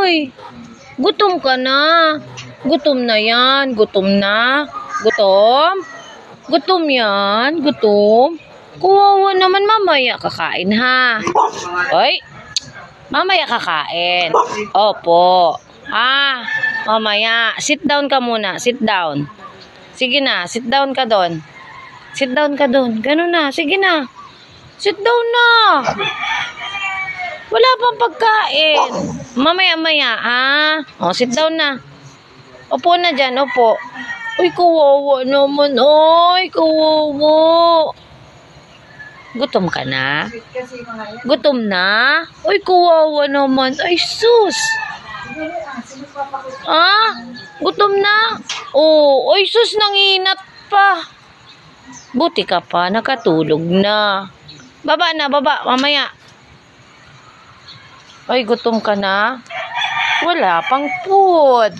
Uy, gutom ka na. Gutom na yan. Gutom na. Gutom? Gutom yan. Gutom? Kawawa naman, mamaya kakain ha. Uy, mamaya kakain. Opo. Mamaya. Sit down ka muna. Sit down. Sige na, sit down ka doon. Sit down ka doon. Ganun na. Sige na. Sit down na. Wala pang pagkain. Mamaya-maya, sit down na. Upo na dyan, upo. Uy, kawawa naman. Uy, kawawa. Gutom ka na? Gutom na? Uy, kawawa naman. Ay, sus. Gutom na? Oh, ay, sus, nanginat pa. Buti ka pa, nakatulog na. Baba na, baba, mamaya. Ay, gutom ka na? Wala pang food.